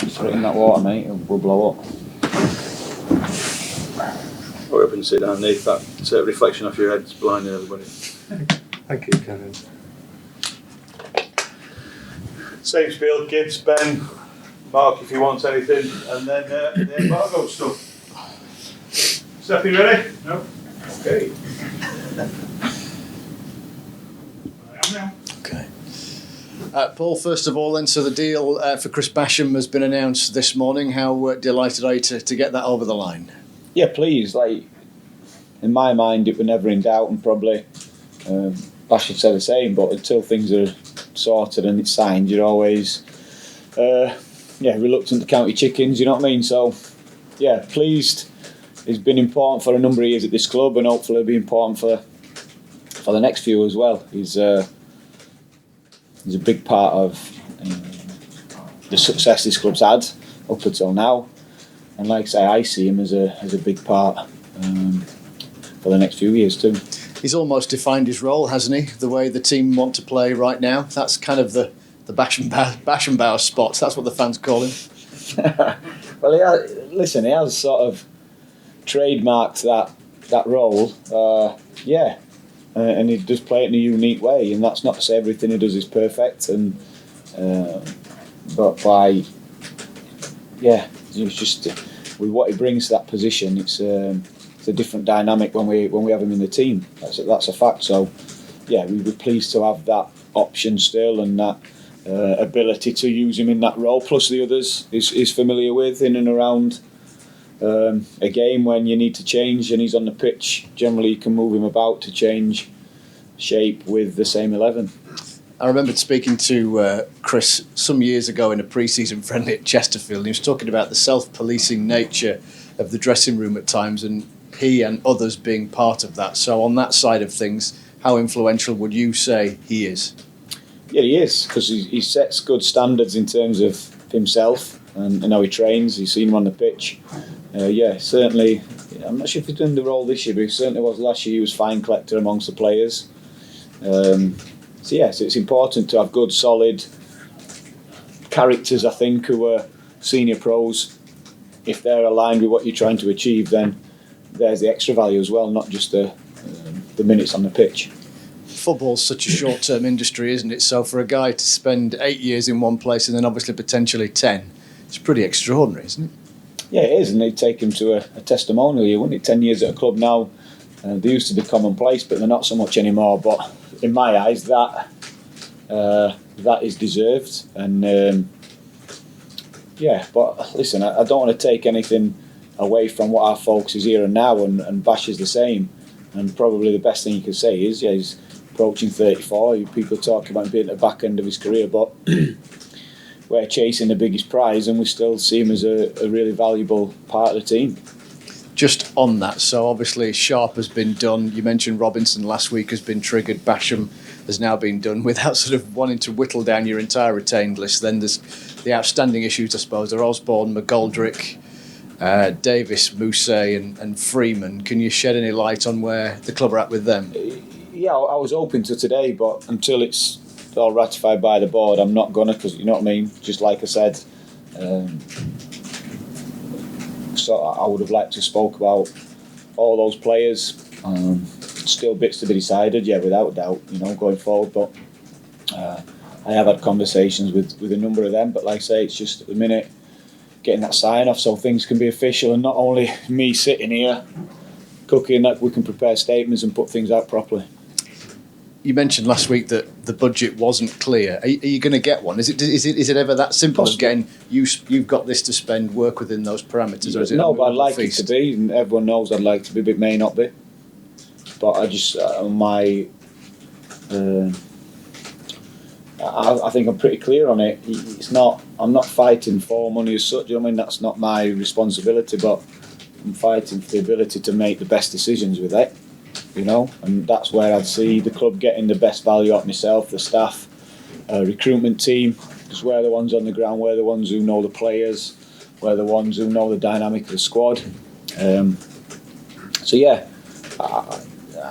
Just throw it in that water, mate, and we'll blow up. Hurry up and sit down, Nick. That reflection off your head's blinding everybody. Thank you, Kevin. Same spiel, kids, Ben, Mark if he wants anything, and then the embargo stuff. Stephanie, ready? No. Okay. I am now. Okay. Paul, first of all then, so the deal for Chris Basham has been announced this morning. How delighted are you to get that over the line? Yeah, please. Like, in my mind, it was never in doubt, and probably Basham said the same. But until things are sorted and it's signed, you're always, reluctant to count your chickens. You know what I mean? So, yeah, pleased. It's been important for a number of years at this club, and hopefully it'll be important for the next few as well. He's a big part of the success this club's had up until now. And like I say, I see him as a big part for the next few years too. He's almost defined his role, hasn't he? The way the team want to play right now. That's kind of the Basham spot. That's what the fans call him. Well, he has sort of trademarked that role. And he does play it in a unique way. And that's not to say everything he does is perfect. And it's just with what he brings to that position, it's a different dynamic when we have him in the team. That's a fact. So yeah, we were pleased to have that option still, and that ability to use him in that role. Plus the others is familiar with in and around a game when you need to change and he's on the pitch. Generally, you can move him about to change shape with the same 11. I remembered speaking to Chris some years ago in a pre-season friendly at Chesterfield. He was talking about the self-policing nature of the dressing room at times, and he and others being part of that. So on that side of things, how influential would you say he is? Yeah, he is, because he sets good standards in terms of himself and how he trains. You've seen him on the pitch. Certainly. I'm not sure if he's done the role this year, but he certainly was last year. He was fine collector amongst the players. So it's important to have good, solid characters, I think, who are senior pros. If they're aligned with what you're trying to achieve, then there's the extra value as well, not just the minutes on the pitch. Football's such a short-term industry, isn't it? So for a guy to spend 8 years in one place and then obviously potentially 10, it's pretty extraordinary, isn't it? Yeah, it is, and they'd take him to a testimonial year, wouldn't it? 10 years at a club now, they used to be commonplace, but they're not so much anymore. But in my eyes, that is deserved. And but listen, I don't want to take anything away from what our focus is here and now, and Bash is the same. And probably the best thing you can say is, he's approaching 34. People talk about him being at the back end of his career, but we're chasing the biggest prize, and we still see him as a really valuable part of the team. Just on that, so obviously Sharp has been done. You mentioned Robinson last week has been triggered. Basham has now been done. Without sort of wanting to whittle down your entire retained list, then there's the outstanding issues, I suppose. They're Osborne, McGoldrick, Davies, Mousset and Freeman. Can you shed any light on where the club are at with them? Yeah, I was hoping to today, but until it's all ratified by the board, I'm not gonna, because you know what I mean. Just like I said, so I would have liked to spoke about all those players. Still bits to be decided, without doubt, going forward. But I have had conversations with a number of them. But like I say, it's just at the minute getting that sign off so things can be official, and not only me sitting here cooking, that we can prepare statements and put things out properly. You mentioned last week that the budget wasn't clear. Are you going to get one? Is it ever that simple? Possibly. Again, you've got this to spend, work within those parameters, or is it? No, but I'd like it to be, and everyone knows I'd like to be, but it may not be. But I just I think I'm pretty clear on it. It's not. I'm not fighting for money as such. I mean, that's not my responsibility, but I'm fighting for the ability to make the best decisions with it. And that's where I'd see the club getting the best value out of myself, the staff, recruitment team, because we're the ones on the ground, we're the ones who know the players, we're the ones who know the dynamic of the squad. I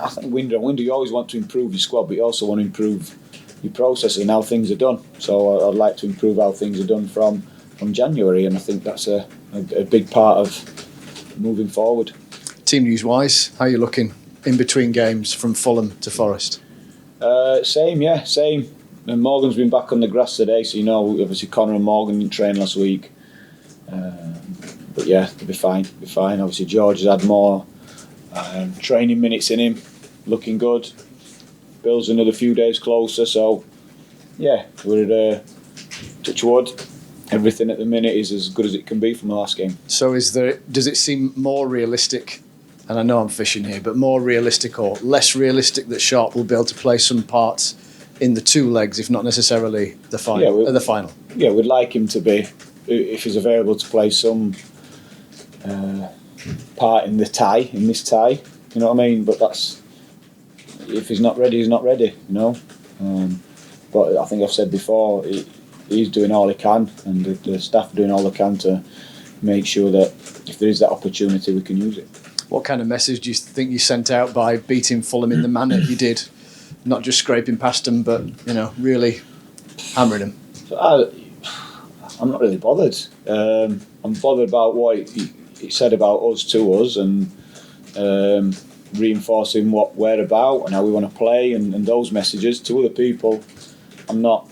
think window, you always want to improve your squad, but you also want to improve your process and how things are done. So I'd like to improve how things are done from from January, and I think that's a big part of moving forward. Team news wise, how are you looking in between games from Fulham to Forest? Same. And Morgan's been back on the grass today, so obviously Connor and Morgan didn't train last week. But yeah, they'll be fine. Obviously George has had more training minutes in him, looking good. Bill's another few days closer, so yeah, we're touch wood. Everything at the minute is as good as it can be from the last game. So does it seem more realistic, and I know I'm fishing here, but more realistic or less realistic that Sharp will be able to play some parts in the two legs, if not necessarily the final? The final. Yeah, we'd like him to be, if he's available, to play some part in this tie. You know what I mean? But that's, if he's not ready, he's not ready. But I think I've said before, he's doing all he can, and the staff are doing all they can to make sure that if there is that opportunity, we can use it. What kind of message do you think you sent out by beating Fulham in the manner you did? Not just scraping past them, but really hammering them. So I'm not really bothered. I'm bothered about what he said about us to us, and reinforcing what we're about and how we want to play, and those messages to other people. I'm not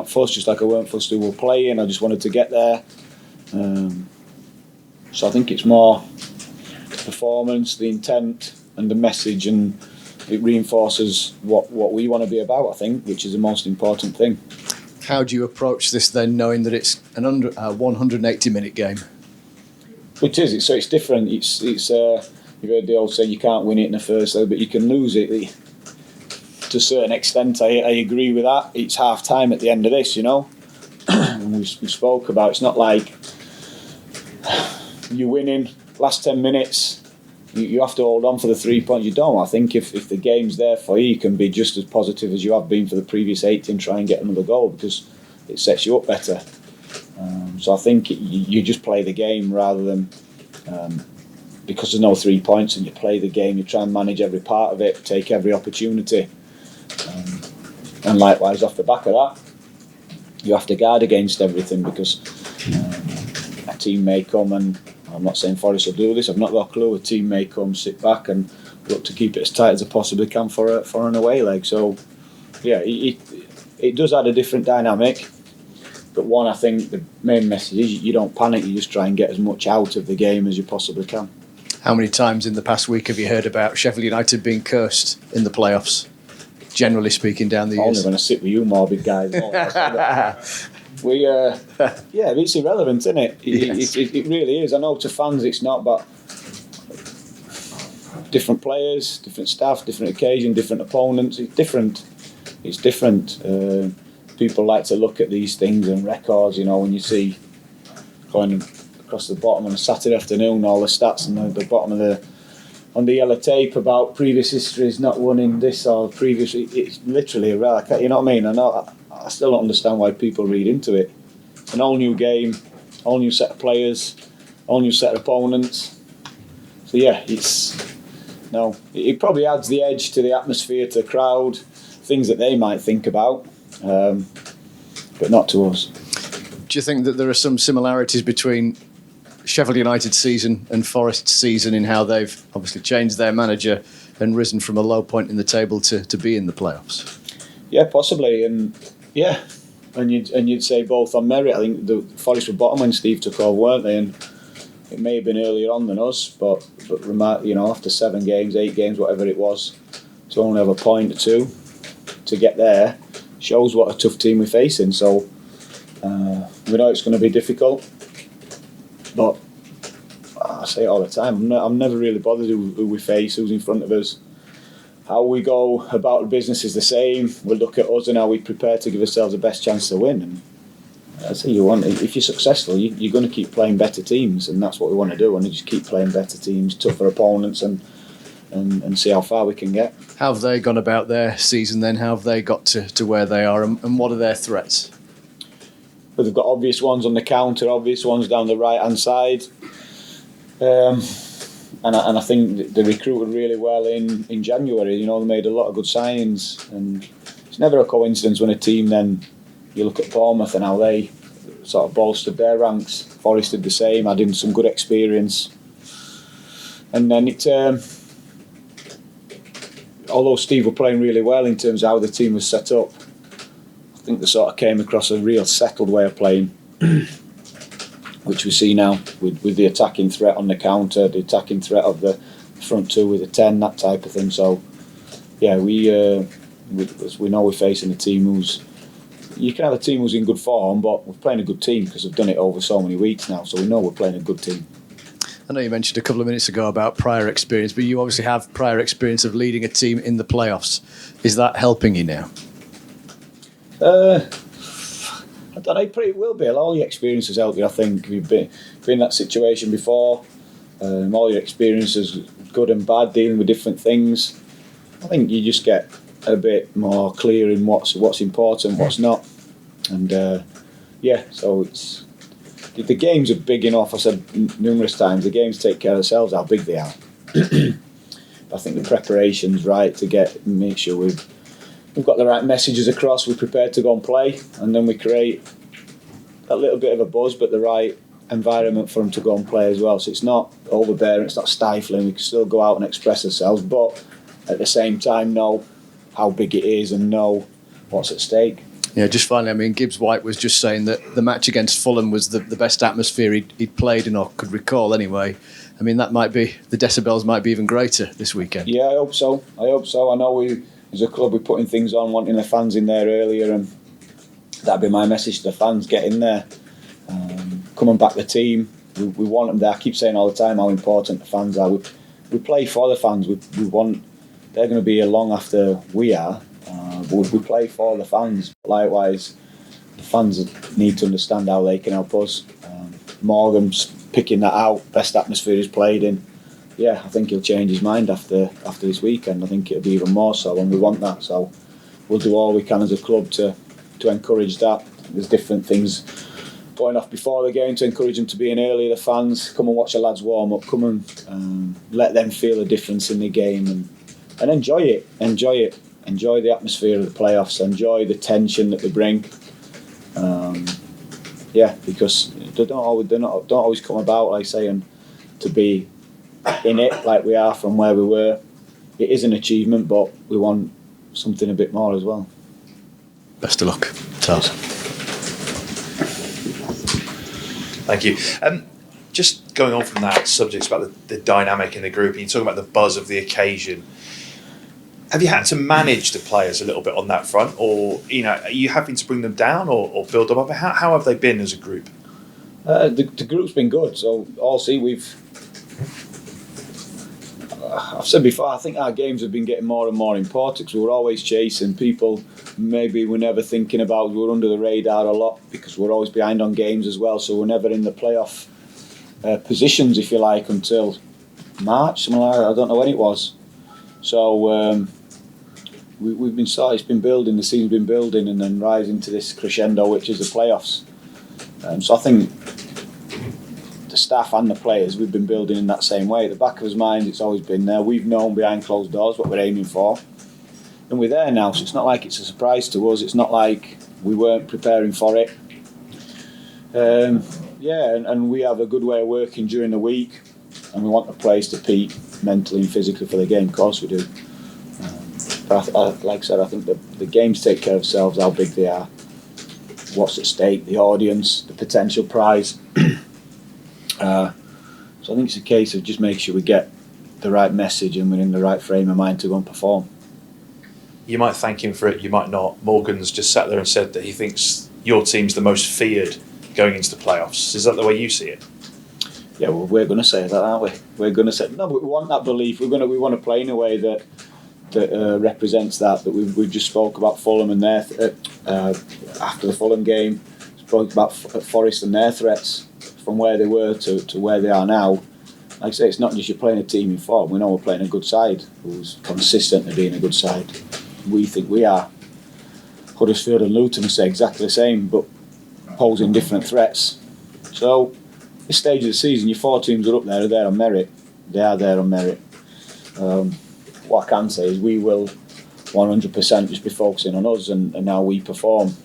fussed, just like I weren't fussed who were playing. I just wanted to get there. So I think it's more the performance, the intent, and the message, and it reinforces what we want to be about, I think, which is the most important thing. How do you approach this then, knowing that it's a 180-minute game? Which is it? So it's different. It's you've heard the old saying, you can't win it in the first leg, but you can lose it. To a certain extent, I agree with that. It's half time at the end of this, and we spoke about, it's not like you're winning last 10 minutes. You have to hold on for the 3 points. You don't. I think if the game's there for you, you can be just as positive as you have been for the previous 8 and try and get another goal, because it sets you up better. So I think you just play the game rather than because there's no 3 points, and you play the game. You try and manage every part of it, take every opportunity, and likewise off the back of that, you have to guard against everything, because a team may come, and I'm not saying Forest will do this, I've not got a clue. A team may come, sit back, and look to keep it as tight as they possibly can for an away leg. So yeah, it does add a different dynamic. But one, I think the main message is you don't panic. You just try and get as much out of the game as you possibly can. How many times in the past week have you heard about Sheffield United being cursed in the playoffs? Generally speaking, down the years. Only when I sit with you morbid guys. It's irrelevant, isn't it? Yes. It really is. I know to fans it's not, but different players, different staff, different occasion, different opponents. It's different. People like to look at these things and records, when you see going across the bottom on a Saturday afternoon, all the stats on the bottom of on the yellow tape about previous histories not winning this or previous. It's literally a relic. You know what I mean? I still don't understand why people read into it. It's an all new game, all new set of players, all new set of opponents. So yeah, it probably adds the edge to the atmosphere, to the crowd, things that they might think about, but not to us. Do you think that there are some similarities between Sheffield United's season and Forest's season in how they've obviously changed their manager and risen from a low point in the table to be in the playoffs? Yeah, possibly, and you'd say both on merit. I think the Forest were bottom when Steve took over, weren't they? And it may have been earlier on than us, but after 7 games, 8 games, whatever it was, to only have a point or 2 to get there shows what a tough team we're facing. So we know it's going to be difficult, but I say it all the time, I'm never really bothered who we face, who's in front of us. How we go about the business is the same. We'll look at us and how we prepare to give ourselves the best chance to win. And I say if you're successful, you're going to keep playing better teams, and that's what we want to do. And just keep playing better teams, tougher opponents, and see how far we can get. How have they gone about their season then? How have they got to where they are, and what are their threats? But they've got obvious ones on the counter, obvious ones down the right hand side. And I think they recruited really well in January. They made a lot of good signings, and it's never a coincidence when a team then, you look at Bournemouth and how they sort of bolstered their ranks. Forest did the same, adding some good experience. And then although Steve were playing really well in terms of how the team was set up, I think they sort of came across a real settled way of playing, which we see now with the attacking threat on the counter, the attacking threat of the front two with a 10, that type of thing. So, yeah, we know we're facing a team who's... You can have a team who's in good form, but we're playing a good team because we've done it over so many weeks now, so we know we're playing a good team. I know you mentioned a couple of minutes ago about prior experience, but you obviously have prior experience of leading a team in the playoffs. Is that helping you now? I don't know, it will be. All your experiences help you, I think. You've been in that situation before. All your experiences, good and bad, dealing with different things. I think you just get a bit more clear in what's important, what's not. And so it's... The games are big enough. I said numerous times, the games take care of themselves how big they are. I think the preparation's right to make sure we've got the right messages across, we're prepared to go and play, and then we create a little bit of a buzz, but the right environment for them to go and play as well. So it's not overbearing, it's not stifling, we can still go out and express ourselves, but at the same time know how big it is and know what's at stake. Yeah, just finally, I mean, Gibbs White was just saying that the match against Fulham was the best atmosphere he'd played in, or could recall anyway. I mean, that might be, the decibels might be even greater this weekend. Yeah, I hope so. I know we, as a club, we're putting things on, wanting the fans in there earlier, and that'd be my message to the fans: get in there, come and back the team. We want them there. I keep saying all the time how important the fans are. We play for the fans. We want. They're going to be here long after we are. But we play for the fans. Likewise, the fans need to understand how they can help us. Morgan's picking that out. Best atmosphere he's played in. Yeah, I think he'll change his mind after this weekend. I think it'll be even more so, and we want that. So we'll do all we can as a club to encourage that. There's different things going off before the game to encourage them to be in early. The fans come and watch the lads warm up. Come and let them feel a difference in the game and enjoy it. Enjoy the atmosphere of the playoffs. Enjoy the tension that they bring. Because they don't always come about, like saying, to be in it like we are from where we were. It is an achievement, but we want something a bit more as well. Best of luck, Taz. Thank you. Just going on from that subject about the dynamic in the group, and you're talking about the buzz of the occasion. Have you had to manage the players a little bit on that front, or are you having to bring them down or build them up? How have they been as a group? The group's been good. So I've said before, I think our games have been getting more and more important because we were always chasing people. Maybe we're never thinking about. We were under the radar a lot because we're always behind on games as well. So we're never in the playoff positions, if you like, until March. Something like that. I don't know when it was. So we've been it's been building. The season's been building, and then rising to this crescendo, which is the playoffs. So I think the staff and the players, we've been building in that same way. At the back of his mind, it's always been there. We've known behind closed doors what we're aiming for, and we're there now. So it's not like it's a surprise to us. It's not like we weren't preparing for it. And we have a good way of working during the week, and we want the players to peak mentally and physically for the game. Of course we do. But like I said, I think the games take care of themselves, how big they are, what's at stake, the audience, the potential prize. So I think it's a case of just making sure we get the right message and we're in the right frame of mind to go and perform. You might thank him for it, you might not. Morgan's just sat there and said that he thinks your team's the most feared going into the playoffs. Is that the way you see it? Yeah, well, we're going to say that, aren't we? We're going to say no, but we want that belief. We want to play in a way that represents that we've just spoke about Fulham and their after the Fulham game, spoke about Forest and their threats from where they were to where they are now. Like I say, it's not just you're playing a team in form. We know we're playing a good side who's consistently being a good side. We think we are. Huddersfield and Luton will say exactly the same, but posing different threats. So, this stage of the season, your four teams are up there. They're there on merit. They are there on merit. What I can say is we will 100% just be focusing on us and how we perform.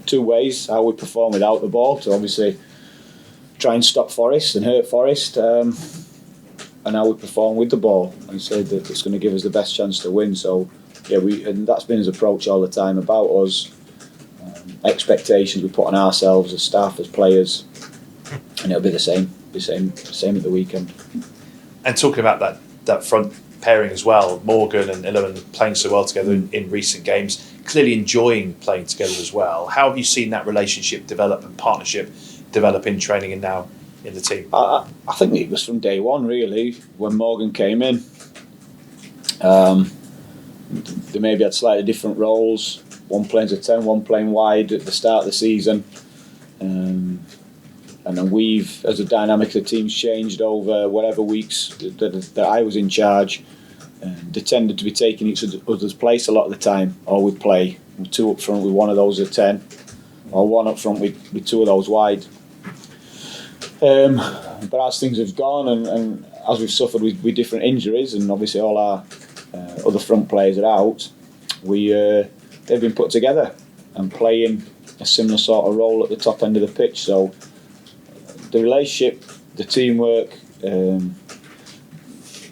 two ways how we perform without the ball, to obviously try and stop Forest and hurt Forest, and how we perform with the ball, and say that it's going to give us the best chance to win. So yeah, and that's been his approach all the time about us. Expectations we put on ourselves as staff, as players, and it'll be the same at the weekend. And talking about that front pairing as well, Morgan and Illiman playing so well together in recent games, clearly enjoying playing together as well. How have you seen that relationship develop and partnership develop in training and now in the team? I think it was from day one, really, when Morgan came in. They maybe had slightly different roles. One playing as a 10, one playing wide at the start of the season. And then we've, as a dynamic of the team's changed over whatever weeks that I was in charge. They tended to be taking each other's place a lot of the time, or we'd play with two up front with one of those at 10, or one up front with two of those wide. But as things have gone, and as we've suffered with different injuries, and obviously all our other front players are out, they've been put together and playing a similar sort of role at the top end of the pitch. So the relationship, the teamwork, the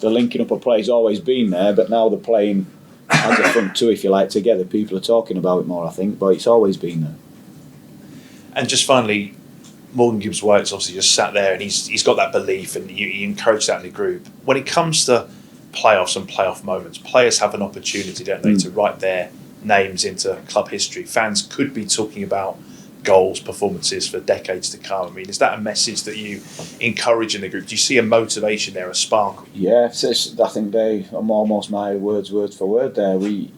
linking up of play has always been there, but now they're playing as a front two, if you like, together. People are talking about it more, I think, but it's always been there. And just finally, Morgan Gibbs-White's obviously just sat there, and he's got that belief, and you encourage that in the group. When it comes to playoffs and playoff moments, players have an opportunity, don't they, to write their names into club history. Fans could be talking about goals, performances for decades to come. I mean, is that a message that you encourage in the group? Do you see a motivation there, a spark? Yeah, I think they are almost my words for word there. We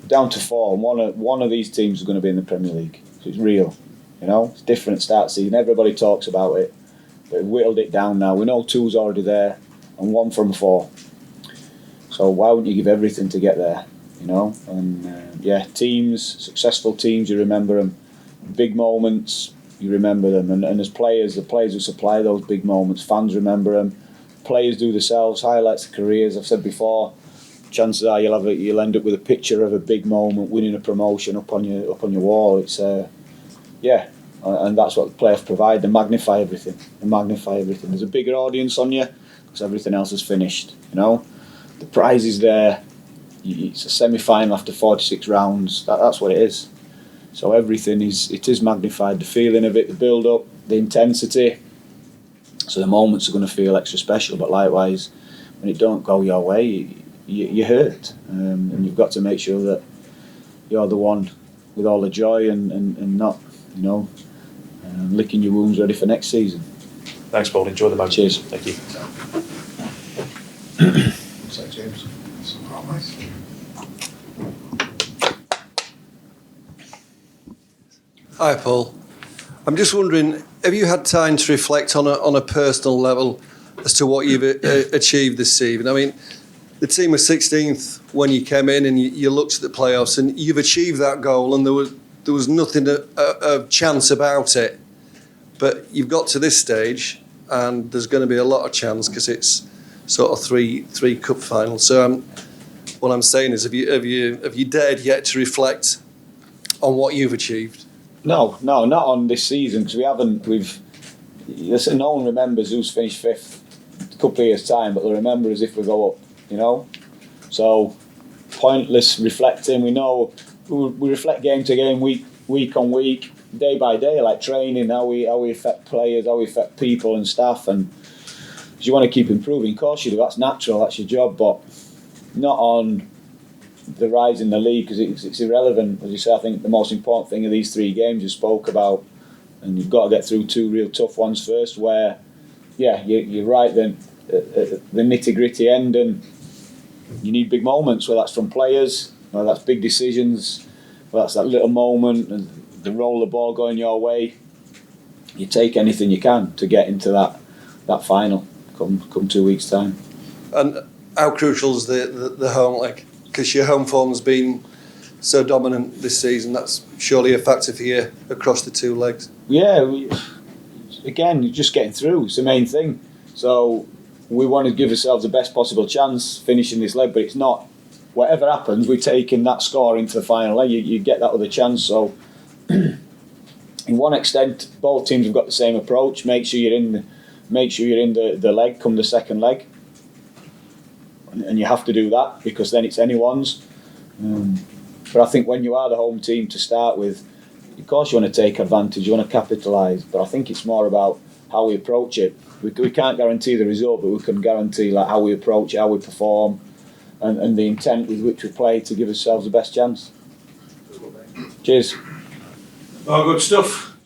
down to four, and one of these teams is going to be in the Premier League. So it's real, it's different start season. Everybody talks about it, but we've whittled it down now. We know two's already there, and one from four. So why wouldn't you give everything to get there? And teams, successful teams, you remember them. Big moments, you remember them. And as players, the players who supply those big moments, fans remember them. Players do themselves, highlights of careers. I've said before, chances are you'll end up with a picture of a big moment, winning a promotion up on your wall. It's and that's what the players provide. They magnify everything. There's a bigger audience on you because everything else is finished. The prize is there. It's a semi-final after 46 rounds. That's what it is. So everything is magnified. The feeling of it, the build-up, the intensity. So the moments are going to feel extra special. But likewise, when it don't go your way, you hurt, and you've got to make sure that you're the one with all the joy and not, licking your wounds ready for next season. Thanks, Paul. Enjoy the moment. Cheers. Thank you. So, James. Hi, Paul. I'm just wondering, have you had time to reflect on a personal level as to what you've achieved this season? I mean, the team was 16th when you came in, and you looked at the playoffs, and you've achieved that goal, and there was nothing of chance about it. But you've got to this stage, and there's going to be a lot of chance because it's sort of three cup finals. So what I'm saying is, have you dared yet to reflect on what you've achieved? No, not on this season, because we haven't. No one remembers who's finished fifth a couple of years' time, but they'll remember as if we go up. So pointless reflecting. We know we reflect game to game, week on week, day by day, like training, how we affect players, how we affect people and staff, and you want to keep improving. Of course you do. That's natural. That's your job, but not on the rise in the league, because it's irrelevant. As you say, I think the most important thing of these 3 games you spoke about, and you've got to get through 2 real tough ones first, where you're right then at the nitty-gritty end, and you need big moments, whether that's from players, whether that's big decisions, whether that's that little moment and the roll the ball going your way. You take anything you can to get into that final come 2 weeks' time. And how crucial is the home leg? Because your home form's been so dominant this season, that's surely a factor for you across the 2 legs. Yeah, you're just getting through. It's the main thing. So we want to give ourselves the best possible chance finishing this leg, but it's not. Whatever happens, we're taking that score into the final leg. You get that other chance. So in one extent, both teams have got the same approach. Make sure you're in the leg come the second leg, and you have to do that because then it's anyone's. But I think when you are the home team to start with, of course you want to take advantage, you want to capitalise. But I think it's more about how we approach it. We can't guarantee the result, but we can guarantee like how we approach it, how we perform, and the intent with which we play to give ourselves the best chance. Cheers. All good stuff.